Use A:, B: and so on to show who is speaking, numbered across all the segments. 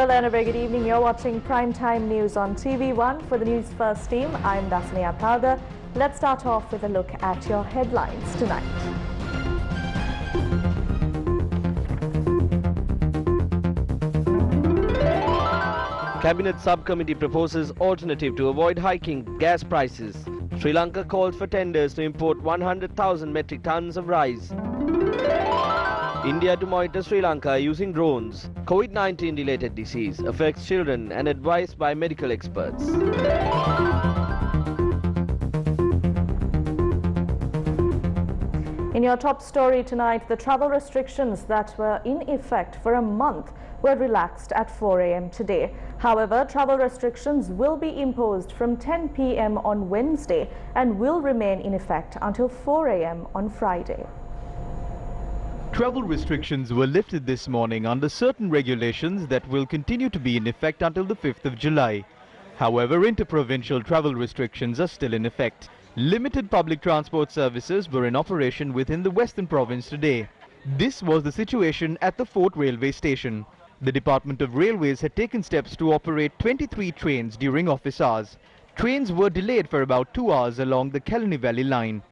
A: Hello and a very good evening. You're watching Primetime News on TV1 for the News First team. I'm Dasani Apalga. Let's start off with a look at your headlines tonight.
B: Cabinet subcommittee proposes alternative to avoid hiking gas prices. Sri Lanka calls for tenders to import 100,000 metric tons of rice. India to monitor Sri Lanka using drones. COVID-19 related disease affects children and advised by medical experts.
A: In your top story tonight, the travel restrictions that were in effect for a month were relaxed at 4 a.m. today. However, travel restrictions will be imposed from 10 p.m. on Wednesday and will remain in effect until 4 a.m. on Friday.
C: Travel restrictions were lifted this morning under certain regulations that will continue to be in effect until the 5th of July. However, interprovincial travel restrictions are still in effect. Limited public transport services were in operation within the Western Province today. This was the situation at the Fort Railway Station. The Department of Railways had taken steps to operate 23 trains during office hours. Trains were delayed for about 2 hours along the Kalani Valley line.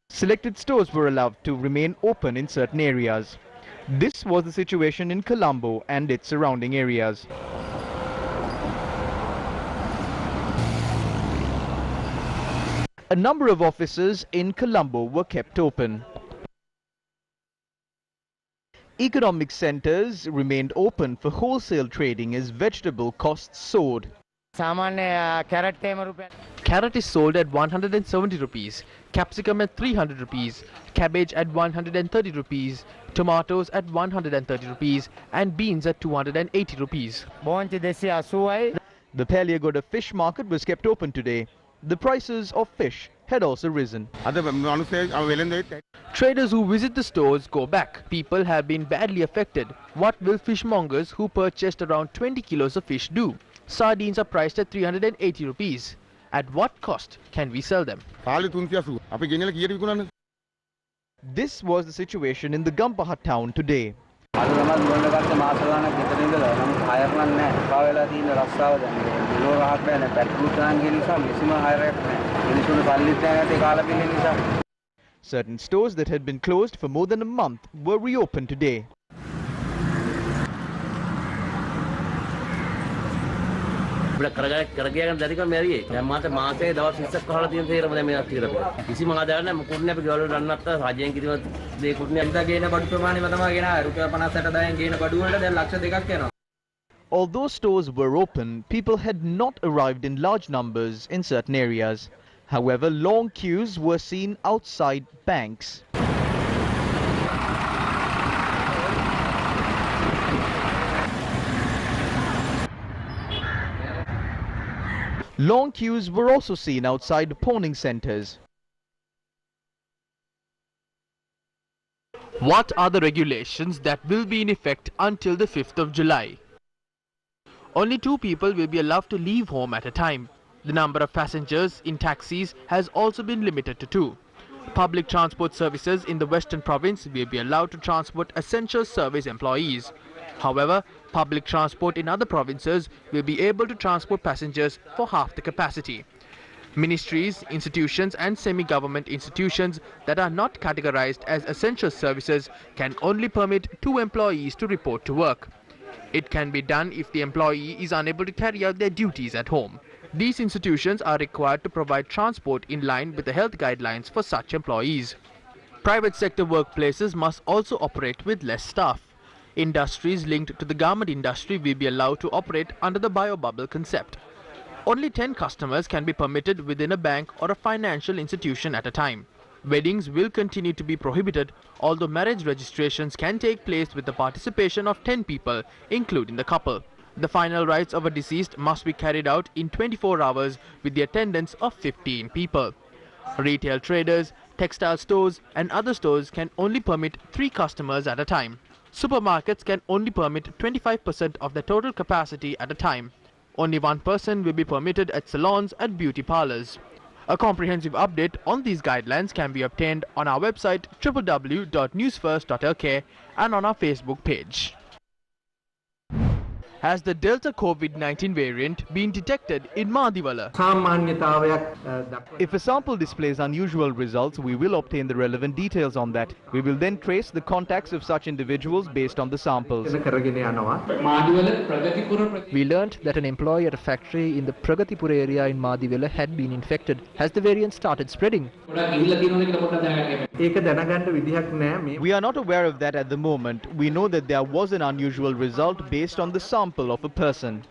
C: Selected stores were allowed to remain open in certain areas. This was the situation in Colombo and its surrounding areas. A number of offices in Colombo were kept open. Economic centers remained open for wholesale trading as vegetable costs soared.
D: Carrot is sold at 170 rupees, capsicum at 300 rupees, cabbage at 130 rupees, tomatoes at 130 rupees and beans at 280 rupees.
C: The Paliagoda fish market was kept open today. The prices of fish had also risen.
D: Traders who visit the stores go back. People have been badly affected. What will fishmongers who purchased around 20 kilos of fish do? Sardines are priced at 380 rupees. At what cost can we sell them?
C: This was the situation in the Gampaha town today. Certain stores that had been closed for more than a month were reopened today. Although stores were open, people had not arrived in large numbers in certain areas. However, long queues were seen outside banks. Long queues were also seen outside pawning centers.
D: What are the regulations that will be in effect until the 5th of July? Only 2 people will be allowed to leave home at a time. The number of passengers in taxis has also been limited to 2. Public transport services in the Western Province will be allowed to transport essential service employees. However, public transport in other provinces will be able to transport passengers for half the capacity. Ministries, institutions and semi-government institutions that are not categorized as essential services can only permit 2 employees to report to work. It can be done if the employee is unable to carry out their duties at home. These institutions are required to provide transport in line with the health guidelines for such employees. Private sector workplaces must also operate with less staff. Industries linked to the garment industry will be allowed to operate under the bio-bubble concept. Only 10 customers can be permitted within a bank or a financial institution at a time. Weddings will continue to be prohibited, although marriage registrations can take place with the participation of 10 people, including the couple. The final rites of a deceased must be carried out in 24 hours with the attendance of 15 people. Retail traders, textile stores and other stores can only permit 3 customers at a time. Supermarkets can only permit 25% of the total capacity at a time. Only one person will be permitted at salons and beauty parlors. A comprehensive update on these guidelines can be obtained on our website www.newsfirst.lk and on our Facebook page. Has the Delta COVID-19 variant been detected in Madiwala?
C: If a sample displays unusual results, we will obtain the relevant details on that. We will then trace the contacts of such individuals based on the samples.
E: We learnt that an employee at a factory in the Pragatipura area in Madiwala had been infected. Has the variant started spreading?
C: We are not aware of that at the moment. We know that there was an unusual result based on the sample of a person.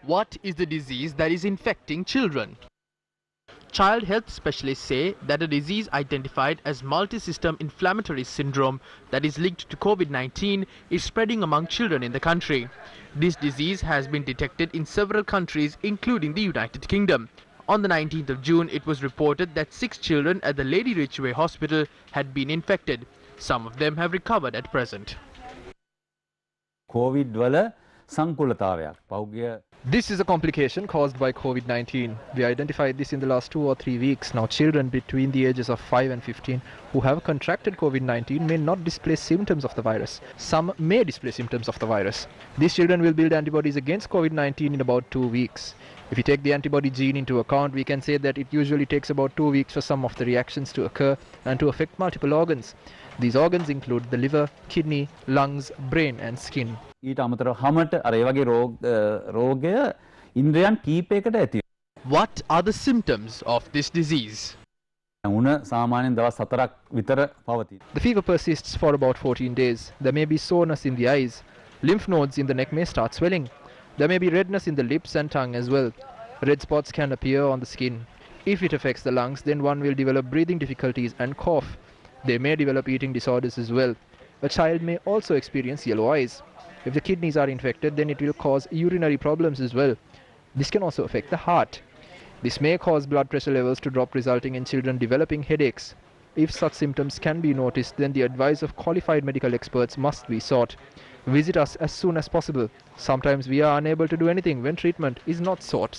D: What is the disease that is infecting children? Child health specialists say that a disease identified as multisystem inflammatory syndrome that is linked to COVID-19 is spreading among children in the country. This disease has been detected in several countries, including the United Kingdom. On the 19th of June, it was reported that 6 children at the Lady Ridgeway Hospital had been infected. Some of them have recovered at present.
E: This is a complication caused by COVID-19. We identified this in the last 2 or 3 weeks. Now, children between the ages of 5 and 15 who have contracted COVID-19 may not display symptoms of the virus. Some may display symptoms of the virus. These children will build antibodies against COVID-19 in about 2 weeks. If you take the antibody gene into account, we can say that it usually takes about 2 weeks for some of the reactions to occur and to affect multiple organs. These organs include the liver, kidney, lungs, brain and skin.
F: What
D: are the symptoms of this disease?
E: The fever persists for about 14 days. There may be soreness in the eyes. Lymph nodes in the neck may start swelling. There may be redness in the lips and tongue as well. Red spots can appear on the skin. If it affects the lungs, then one will develop breathing difficulties and cough. They may develop eating disorders as well. A child may also experience yellow eyes. If the kidneys are infected, then it will cause urinary problems as well. This can also affect the heart. This may cause blood pressure levels to drop, resulting in children developing headaches. If such symptoms can be noticed, then the advice of qualified medical experts must be sought. Visit us as soon as possible. Sometimes we are unable to do anything when treatment is not sought.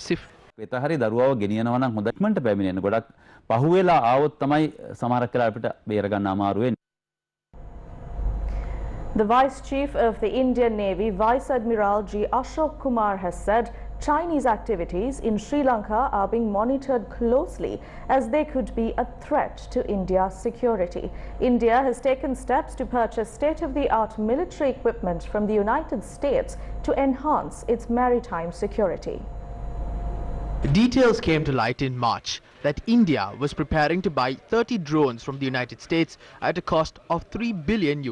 A: The Vice Chief of the Indian Navy, Vice Admiral G. Ashok Kumar, has said Chinese activities in Sri Lanka are being monitored closely as they could be a threat to India's security. India has taken steps to purchase state-of-the-art military equipment from the United States to enhance its maritime security.
D: Details came to light in March that India was preparing to buy 30 drones from the United States at a cost of $3 billion.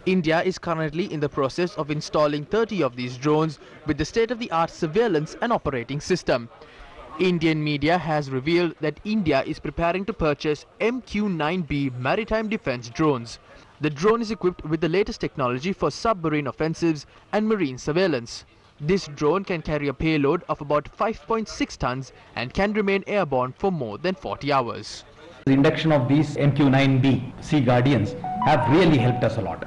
D: India is currently in the process of installing 30 of these drones with the state-of-the-art surveillance and operating system. Indian media has revealed that India is preparing to purchase MQ-9B maritime defense drones. The drone is equipped with the latest technology for submarine offensives and marine surveillance. This drone can carry a payload of about 5.6 tons and can remain airborne for more than 40 hours.
G: The induction of these MQ-9B Sea Guardians have really helped us a lot.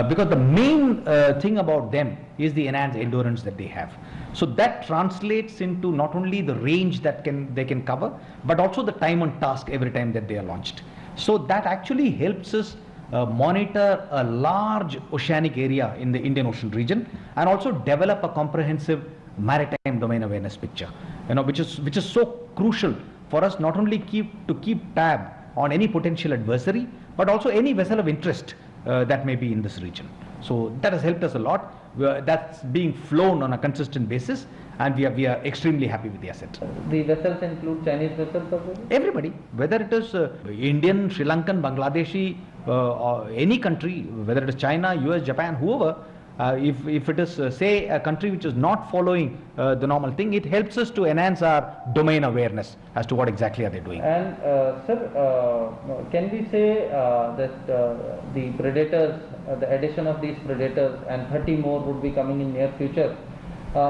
G: Because the main thing about them is the enhanced endurance that they have. So that translates into not only the range that they can cover, but also the time on task every time that they are launched. So that actually helps us monitor a large oceanic area in the Indian Ocean region and also develop a comprehensive maritime domain awareness picture, which is so crucial for us not only to keep tab on any potential adversary, but also any vessel of interest that may be in this region. So that has helped us a lot. That's being flown on a consistent basis, and we are extremely happy with the asset.
H: The vessels include Chinese vessels also?
G: Everybody, whether it is Indian, Sri Lankan, Bangladeshi, or any country, whether it is China, US, Japan, whoever, if it is say a country which is not following the normal thing, it helps us to enhance our domain awareness as to what exactly are they doing.
H: And sir, can we say that the predators, the addition of these predators and 30 more would be coming in near future,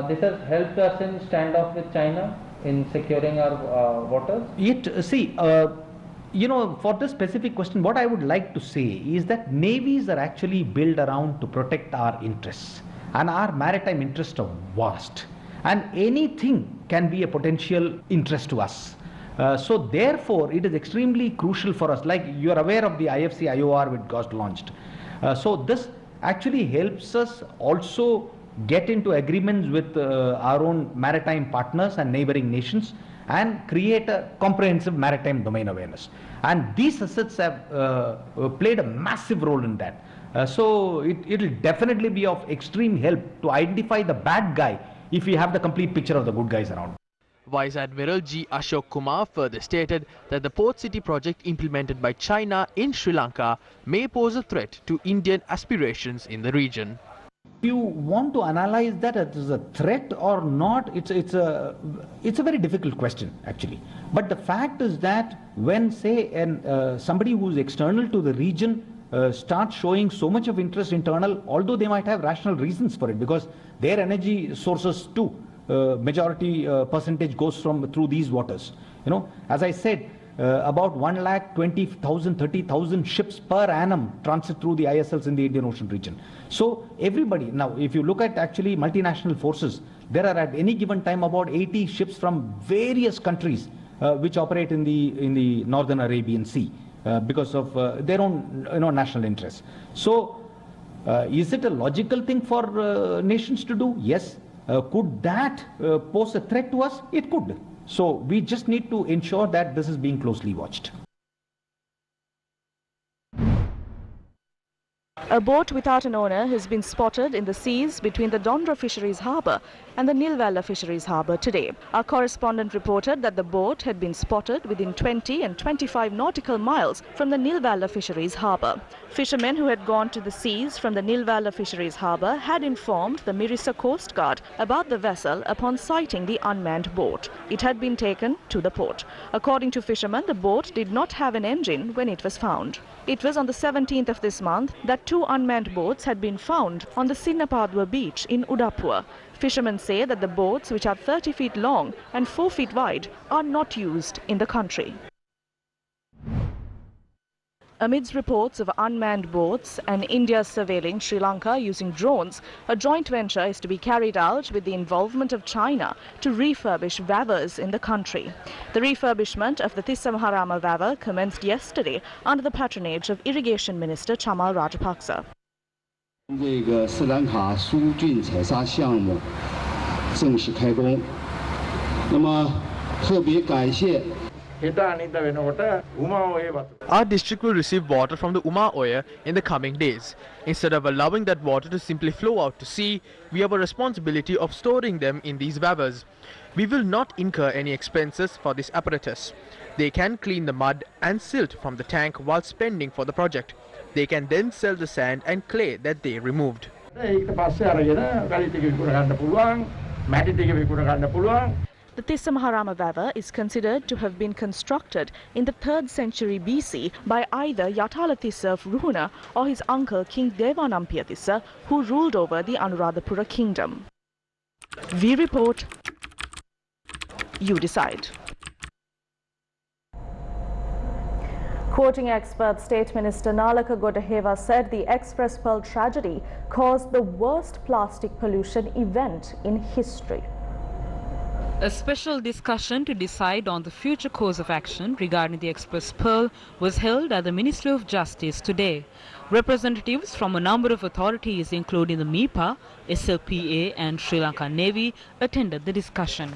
H: this has helped us in standoff with China in securing our waters?
G: For this specific question, what I would like to say is that navies are actually built around to protect our interests. and our maritime interests are vast, and anything can be a potential interest to us. So therefore, it is extremely crucial for us. Like you are aware of the IFC IOR which got launched. So this actually helps us also get into agreements with our own maritime partners and neighboring nations and create a comprehensive maritime domain awareness. And these assets have played a massive role in that. So it will definitely be of extreme help to identify the bad guy if we have the complete picture of the good guys around.
D: Vice Admiral G. Ashok Kumar further stated that the port city project implemented by China in Sri Lanka may pose a threat to Indian aspirations in the region.
G: If you want to analyze that as a threat or not, it's a very difficult question actually. But the fact is that when say somebody who is external to the region starts showing so much of interest internal, although they might have rational reasons for it, because their energy sources too, majority percentage goes through these waters. You know, as I said, about 1,20,000, 30,000 ships per annum transit through the ISLs in the Indian Ocean region. So everybody, now if you look at actually multinational forces, there are at any given time about 80 ships from various countries which operate in the Northern Arabian Sea because of their own national interests. So is it a logical thing for nations to do? Yes. Could that pose a threat to us? It could. So we just need to ensure that this is being closely watched.
A: A boat without an owner has been spotted in the seas between the Dondra Fisheries Harbour and the Nilvalla Fisheries Harbour today. Our correspondent reported that the boat had been spotted within 20 and 25 nautical miles from the Nilvalla Fisheries Harbour. Fishermen who had gone to the seas from the Nilvalla Fisheries Harbour had informed the Mirissa Coast Guard about the vessel upon sighting the unmanned boat. It had been taken to the port. According to fishermen, the boat did not have an engine when it was found. It was on the 17th of this month that 2 unmanned boats had been found on the Sinnapadwa beach in Udapur. Fishermen say that the boats, which are 30 feet long and 4 feet wide, are not used in the country. Amidst reports of unmanned boats and India surveilling Sri Lanka using drones, a joint venture is to be carried out with the involvement of China to refurbish wavers in the country. The refurbishment of the Tissamaharama waver commenced yesterday under the patronage of Irrigation Minister Chamal Rajapaksa.
F: 这个斯兰卡疏浚采沙项目正式开工。那么特别感谢。
D: Our district will receive water from the Uma Oya in the coming days. Instead of allowing that water to simply flow out to sea, we have a responsibility of storing them in these wavers. We will not incur any expenses for this apparatus. They can clean the mud and silt from the tank while spending for the project. They can then sell the sand and clay that they removed.
A: The Tissamaharama waver is considered to have been constructed in the 3rd century BC by either Yatalatissa of Ruhuna or his uncle King Devanampiyathissa, who ruled over the Anuradhapura kingdom. We report, you decide. Quoting expert State Minister Nalaka Godaheva said the Express Pearl tragedy caused the worst plastic pollution event in history.
I: A special discussion to decide on the future course of action regarding the Express Pearl was held at the Ministry of Justice today. Representatives from a number of authorities, including the MIPA, SLPA and Sri Lanka Navy, attended the discussion.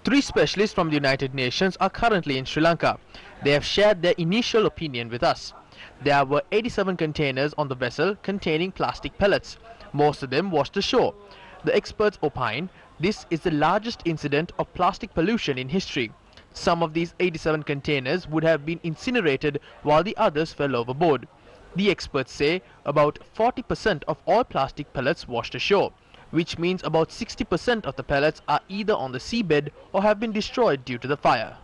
D: 3 specialists from the United Nations are currently in Sri Lanka. They have shared their initial opinion with us. There were 87 containers on the vessel containing plastic pellets. Most of them washed ashore. The experts opine this is the largest incident of plastic pollution in history. Some of these 87 containers would have been incinerated while the others fell overboard. The experts say about 40% of all plastic pellets washed ashore, which means about 60% of the pellets are either on the seabed or have been destroyed due to the fire.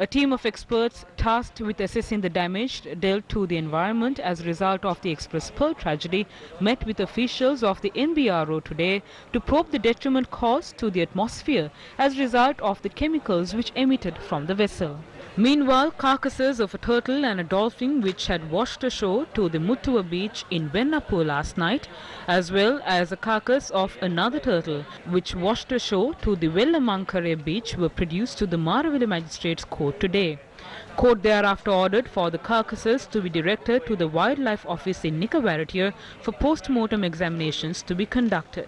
I: A team of experts tasked with assessing the damage dealt to the environment as a result of the Express Pearl tragedy met with officials of the NBRO today to probe the detriment caused to the atmosphere as a result of the chemicals which emitted from the vessel. Meanwhile, carcasses of a turtle and a dolphin which had washed ashore to the Muttua beach in Vennapur last night, as well as a carcass of another turtle which washed ashore to the Vellamankare beach were produced to the Maravili Magistrates Court today. Court thereafter ordered for the carcasses to be directed to the Wildlife Office in Nikavaratiyar for post-mortem examinations to be conducted.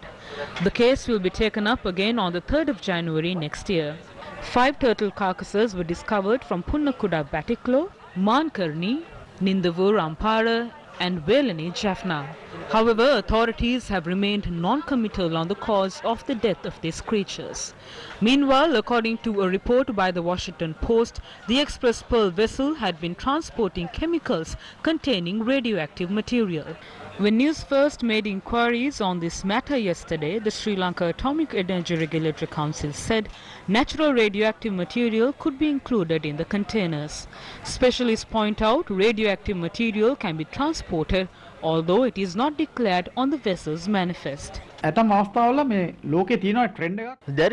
I: The case will be taken up again on the 3rd of January next year. 5 turtle carcasses were discovered from Punnakuda Batiklo, Mankarni, Nindavur Ampara and Velani Jaffna. However, authorities have remained non-committal on the cause of the death of these creatures. Meanwhile, according to a report by the Washington Post, the Express Pearl vessel had been transporting chemicals containing radioactive material. When Newsfirst made inquiries on this matter yesterday, the Sri Lanka Atomic Energy Regulatory Council said natural radioactive material could be included in the containers. Specialists point out radioactive material can be transported, although it is not declared on the vessel's manifest.
D: There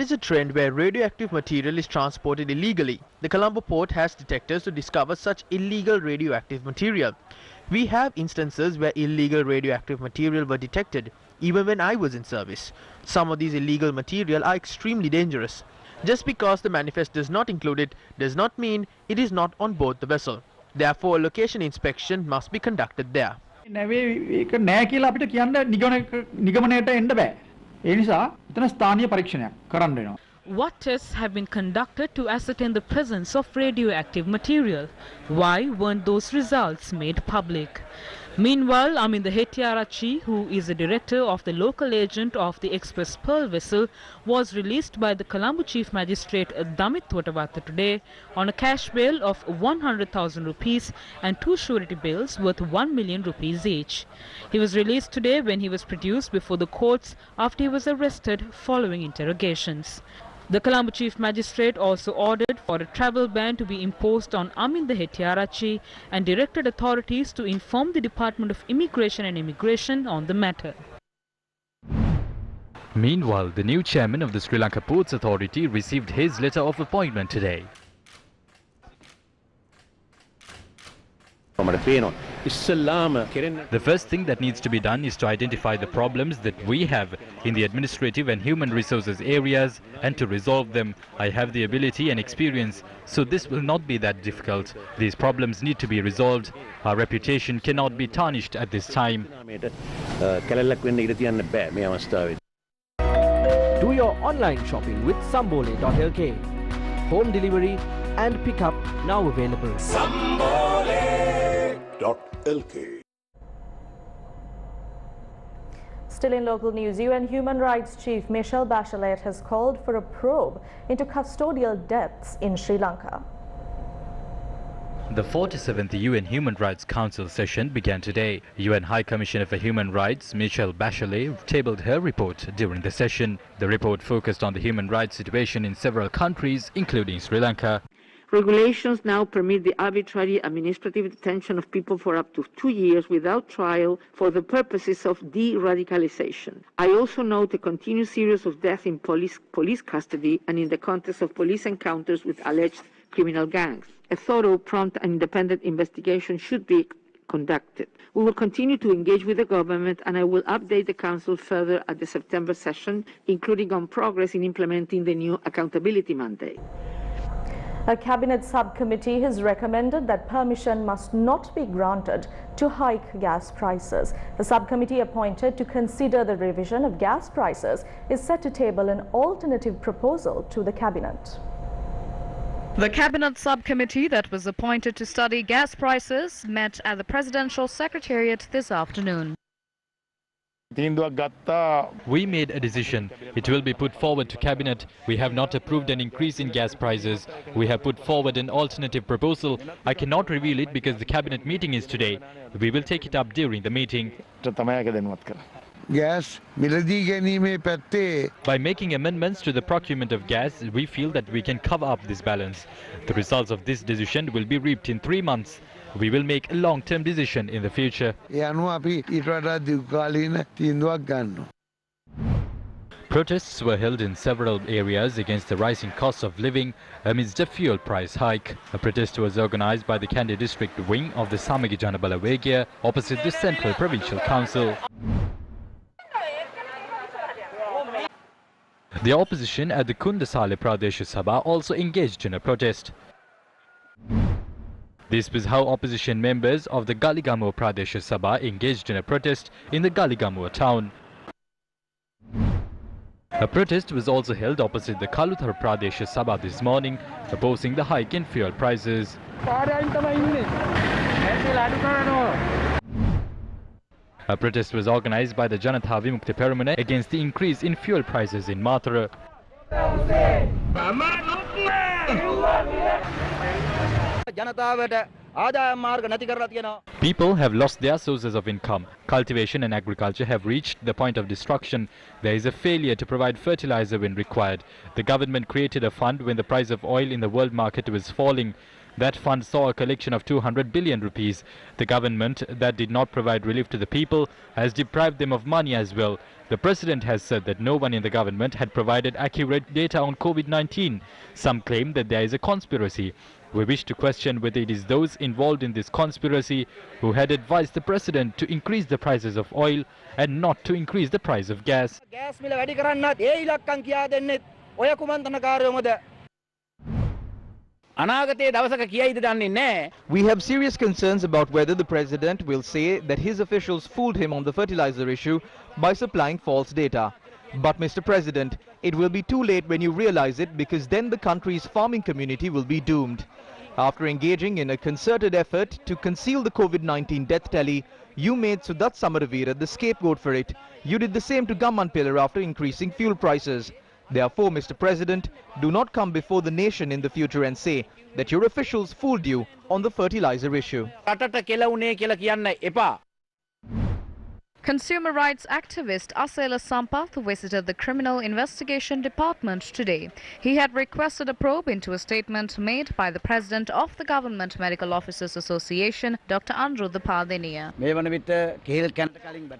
D: is a trend where radioactive material is transported illegally. The Colombo port has detectors to discover such illegal radioactive material. We have instances where illegal radioactive material were detected, even when I was in service. Some of these illegal material are extremely dangerous. Just because the manifest does not include it, does not mean it is not on board the vessel. Therefore, a location inspection must be conducted there.
I: What tests have been conducted to ascertain the presence of radioactive material? Why weren't those results made public? Meanwhile, Aminda Hettiarachchi, who is the director of the local agent of the Express Pearl vessel, was released by the Colombo Chief Magistrate Damit Watawata today on a cash bail of 100,000 rupees and 2 surety bills worth 1 million rupees each. He was released today when he was produced before the courts after he was arrested following interrogations. The Colombo Chief Magistrate also ordered for a travel ban to be imposed on Aminda Hettiarachchi and directed authorities to inform the Department of Immigration and Immigration on the matter.
J: Meanwhile, the new chairman of the Sri Lanka Ports Authority received his letter of appointment today. The first thing that needs to be done is to identify the problems that we have in the administrative and human resources areas and to resolve them. I have the ability and experience, so this will not be that difficult. These problems need to be resolved. Our reputation cannot be tarnished at this time.
B: Do your online shopping with Bulletin.lk. Home delivery and pickup now available.
K: Bulletin.lk.
A: Still in local news, UN Human Rights Chief Michelle Bachelet has called for a probe into custodial deaths in Sri Lanka.
J: The 47th UN Human Rights Council session began today. UN High Commissioner for Human Rights Michelle Bachelet tabled her report during the session. The report focused on the human rights situation in several countries, including Sri Lanka.
L: Regulations now permit the arbitrary administrative detention of people for up to 2 years without trial for the purposes of de-radicalization. I also note a continued series of deaths in police custody and in the context of police encounters with alleged criminal gangs. A thorough, prompt and independent investigation should be conducted. We will continue to engage with the government and I will update the Council further at the September session, including on progress in implementing the new accountability mandate.
A: A cabinet subcommittee has recommended that permission must not be granted to hike gas prices. The subcommittee appointed to consider the revision of gas prices is set to table an alternative proposal to the cabinet.
M: The cabinet subcommittee that was appointed to study gas prices met at the presidential secretariat this afternoon.
J: We made a decision. It will be put forward to cabinet. We have not approved an increase in gas prices. We have put forward an alternative proposal. I cannot reveal it because the cabinet meeting is today. We will take it up during the meeting. By making amendments to the procurement of gas, we feel that we can cover up this balance. The results of this decision will be reaped in 3 months. We will make a long-term decision in the future. Protests were held in several areas against the rising cost of living amidst a fuel price hike. A protest was organized by the Kandy district wing of the Samagi Janabala Vegia opposite the Central Provincial Council. The opposition at the Kundasale Pradesh Sabha also engaged in a protest. This was how opposition members of the Galigamo Pradesh Sabha engaged in a protest in the Galigamo town. A protest was also held opposite the Kaluthar Pradesh Sabha this morning, opposing the hike in fuel prices. A protest was organized by the Janatha Vimukti Peramune against the increase in fuel prices in Mathura. People have lost their sources of income. Cultivation and agriculture have reached the point of destruction. There is a failure to provide fertilizer when required. The government created a fund when the price of oil in the world market was falling. That fund saw a collection of 200 billion rupees. The government that did not provide relief to the people has deprived them of money as well. The president has said that no one in the government had provided accurate data on COVID-19. Some claim that there is a conspiracy. We wish to question whether it is those involved in this conspiracy who had advised the president to increase the prices of oil and not to increase the price of gas.
C: We have serious concerns about whether the president will say that his officials fooled him on the fertilizer issue by supplying false data. But Mr. President, it will be too late when you realize it, because then the country's farming community will be doomed. After engaging in a concerted effort to conceal the COVID-19 death tally, you made Sudat Samaravira the scapegoat for it. You did the same to Gamman Pillar after increasing fuel prices. Therefore, Mr. President, do not come before the nation in the future and say that your officials fooled you on the fertilizer issue.
M: Consumer rights activist Asela Sampath visited the Criminal Investigation Department today. He had requested a probe into a statement made by the president of the Government Medical Officers Association, Dr. Anrudha Padenia.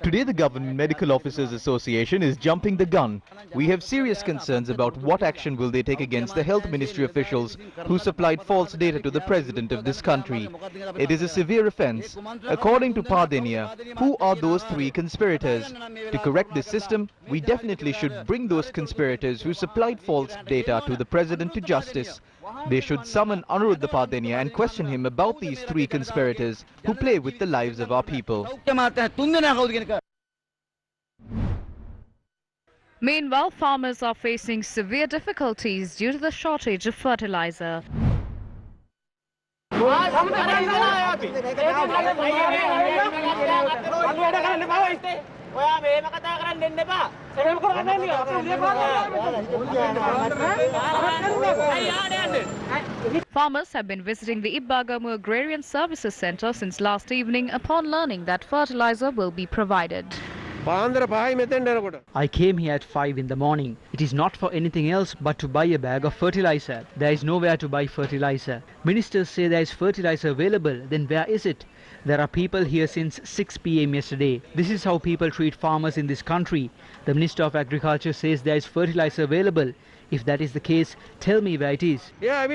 C: Today the Government Medical Officers Association is jumping the gun. We have serious concerns about what action will they take against the Health Ministry officials who supplied false data to the president of this country. It is a severe offence. According to Padenia, who are those three conspirators? To correct this system, we definitely should bring those conspirators who supplied false data to the president to justice. They should summon Anurudha Padenia and question him about these three conspirators who play with the lives of our people.
M: Meanwhile, farmers are facing severe difficulties due to the shortage of fertilizer. Farmers have been visiting the Ibagamu Agrarian Services Centre since last evening upon learning that fertilizer will be provided.
K: I came here at 5 in the morning. It is not for anything else but to buy a bag of fertilizer. There is nowhere to buy fertilizer. Ministers say there is fertilizer available. Then where is it? There are people here since 6 p.m. yesterday. This is how people treat farmers in this country. The Minister of Agriculture says there is fertilizer available. If that is the case, tell me where it is. There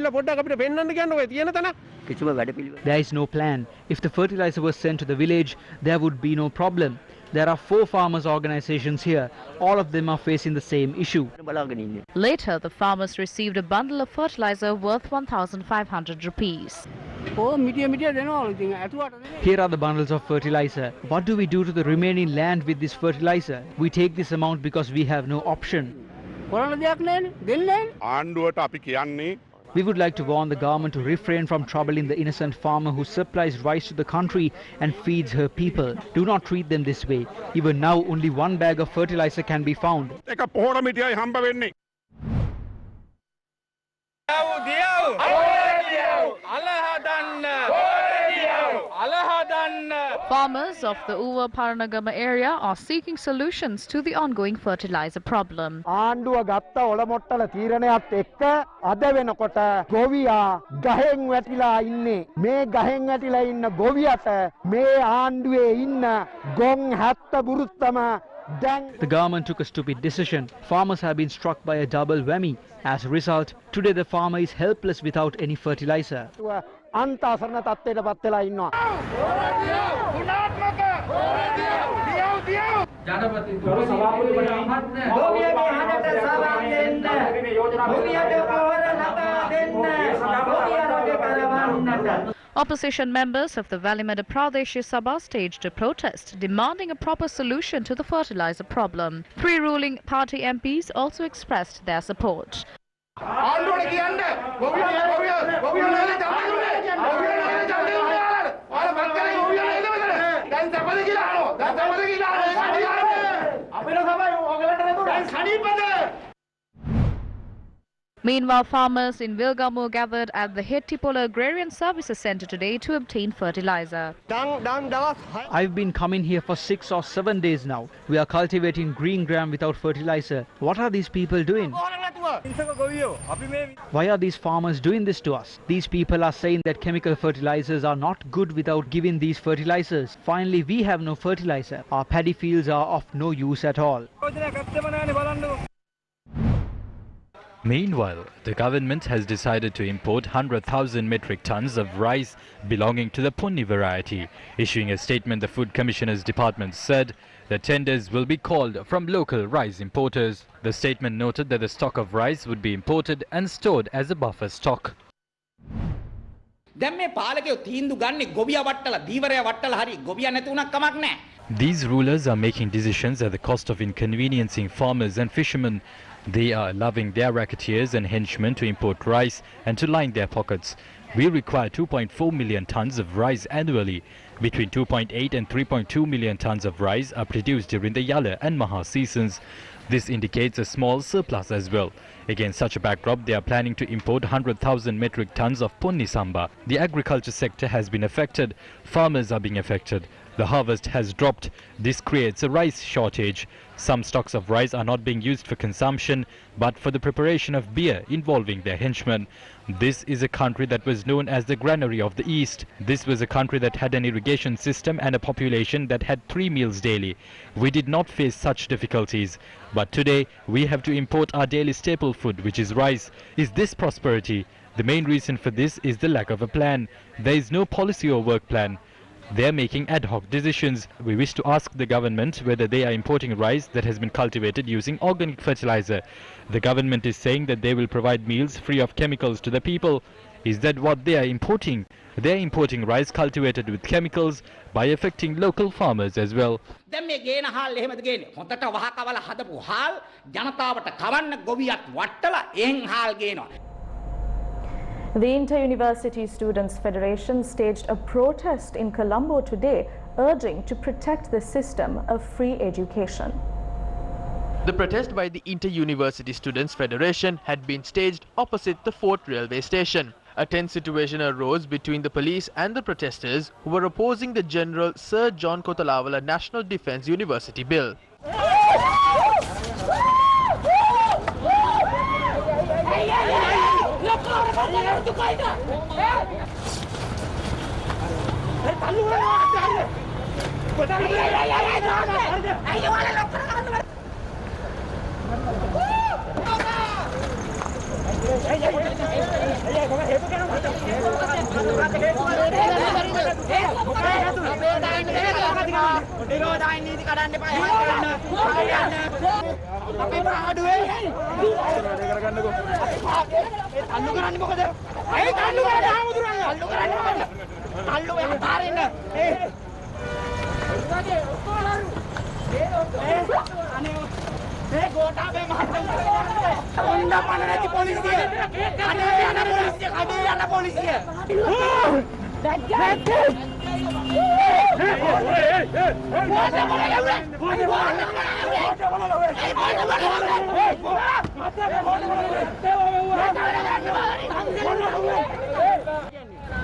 K: is no plan. If the fertilizer was sent to the village, there would be no problem. There are 4 farmers' organizations here. All of them are facing the same issue.
M: Later, the farmers received a bundle of fertilizer worth 1,500 rupees.
K: Here are the bundles of fertilizer. What do we do to the remaining land with this fertilizer? We take this amount because we have no option. We would like to warn the government to refrain from troubling the innocent farmer who supplies rice to the country and feeds her people. Do not treat them this way. Even now, only 1 bag of fertilizer can be found.
M: Farmers of the Uva Paranagama area are seeking solutions to the ongoing fertilizer problem.
N: ආණ්ඩුව ගත්ත ඔලොමොට්ටල තීරණයත් එක්ක අද වෙනකොට ගොවියා ගහෙන් වැටිලා ඉන්නේ. මේ ගහෙන් වැටිලා ඉන්න ගොවියට මේ ආණ්ඩුවේ ඉන්න ගොන් 70 බුරුත්තම
K: The government took a stupid decision. Farmers have been struck by a double whammy. As a result, today the farmer is helpless without any fertilizer.
N: අන්තාසරණ තත්ත්වයට පත් වෙලා ඉන්නවා.
M: Opposition members of the Valimada Pradesh Sabha staged a protest demanding a proper solution to the fertilizer problem. 3 ruling party MPs also expressed their support. Meanwhile, farmers in Vilgamu gathered at the Hettipola Agrarian Services Centre today to obtain fertilizer.
K: I've been coming here for 6 or 7 days now. We are cultivating green gram without fertilizer. What are these people doing? Why are these farmers doing this to us? These people are saying that chemical fertilizers are not good without giving these fertilizers. Finally, we have no fertilizer. Our paddy fields are of no use at all.
J: Meanwhile, the government has decided to import 100,000 metric tons of rice belonging to the Punni variety. Issuing a statement, the Food Commissioner's Department said the tenders will be called from local rice importers. The statement noted that the stock of rice would be imported and stored as a buffer stock. These rulers are making decisions at the cost of inconveniencing farmers and fishermen. They are allowing their racketeers and henchmen to import rice and to line their pockets. We require 2.4 million tons of rice annually. Between 2.8 and 3.2 million tons of rice are produced during the Yala and Maha seasons. This indicates a small surplus as well. Against such a backdrop, they are planning to import 100,000 metric tons of Punni Samba. The agriculture sector has been affected. Farmers are being affected. The harvest has dropped. This creates a rice shortage. Some stocks of rice are not being used for consumption, but for the preparation of beer involving their henchmen. This is a country that was known as the granary of the East. This was a country that had an irrigation system and a population that had 3 meals daily. We did not face such difficulties. But today, we have to import our daily staple food, which is rice. Is this prosperity? The main reason for this is the lack of a plan. There is no policy or work plan. They are making ad hoc decisions. We wish to ask the government whether they are importing rice that has been cultivated using organic fertilizer. The government is saying that they will provide meals free of chemicals to the people. Is that what they are importing? They are importing rice cultivated with chemicals by affecting local farmers as well.
A: The Inter-University Students' Federation staged a protest in Colombo today, urging to protect the system of free education.
D: The protest by the Inter-University Students' Federation had been staged opposite the Fort Railway Station. A tense situation arose between the police and the protesters who were opposing the General Sir John Kotalawala National Defence University Bill.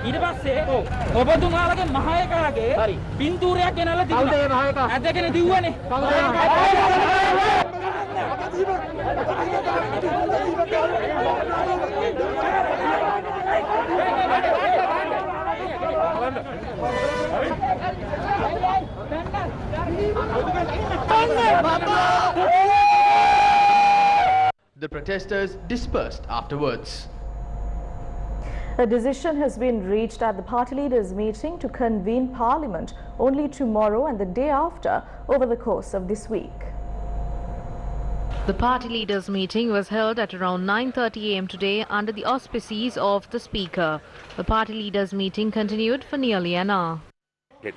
O: ඊට පස්සේ ඔබතුමාලගේ මහායකාගේ පින්තූරයක් ගෙනල්ලා තිබුණා. ඇදගෙන දිව්වනේ.
D: The protesters dispersed afterwards.
A: A decision has been reached at the party leaders' meeting to convene Parliament only tomorrow and the day after over the course of this week.
P: The party leaders' meeting was held at around 9:30 am today under the auspices of the Speaker. The party leaders' meeting continued for nearly an hour.
D: It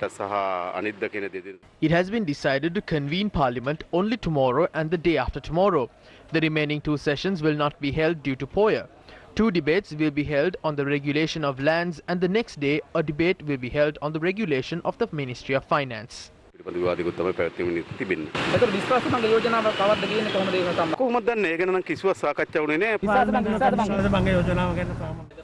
D: has been decided to convene Parliament only tomorrow and the day after tomorrow. The remaining two sessions will not be held due to Poya. Two debates will be held on the regulation of lands, and the next day a debate will be held on the regulation of the Ministry of Finance.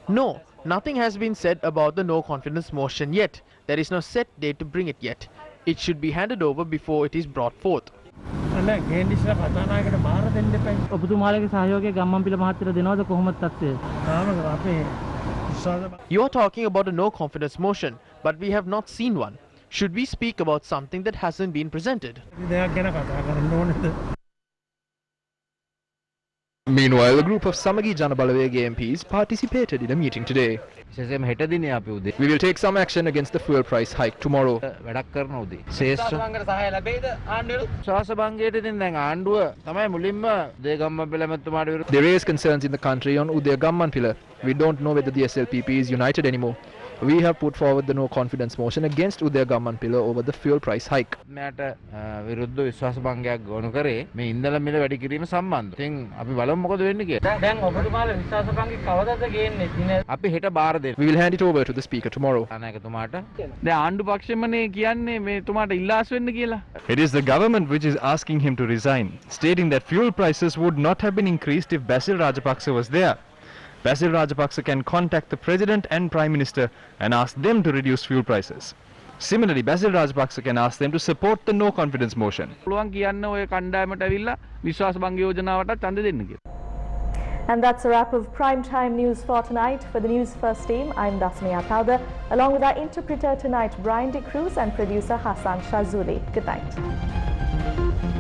D: No, nothing has been said about the no confidence motion yet. There is no set date to bring it yet. It should be handed over before it is brought forth. You are talking about a no confidence motion, but we have not seen one. Should we speak about something that hasn't been presented?
E: Meanwhile, a group of Samagi Janabalawega MPs participated in a meeting today. We will take some action against the fuel price hike tomorrow. They raise concerns in the country on Udaya Gammanpila. We don't know whether the SLPP is united anymore. We have put forward the no confidence motion against Udaya Gammanpila over the fuel price hike. We will hand it over to the Speaker tomorrow.
C: It is the government which is asking him to resign, stating that fuel prices would not have been increased if Basil Rajapaksa was there. Basil Rajapaksa can contact the President and Prime Minister and ask them to reduce fuel prices. Similarly, Basil Rajapaksa can ask them to support the no confidence motion.
A: And that's a wrap of Primetime News for tonight. For the News First team, I'm Dasmia Powder, along with our interpreter tonight, Brian De Cruz, and producer Hassan Shazuli. Good night.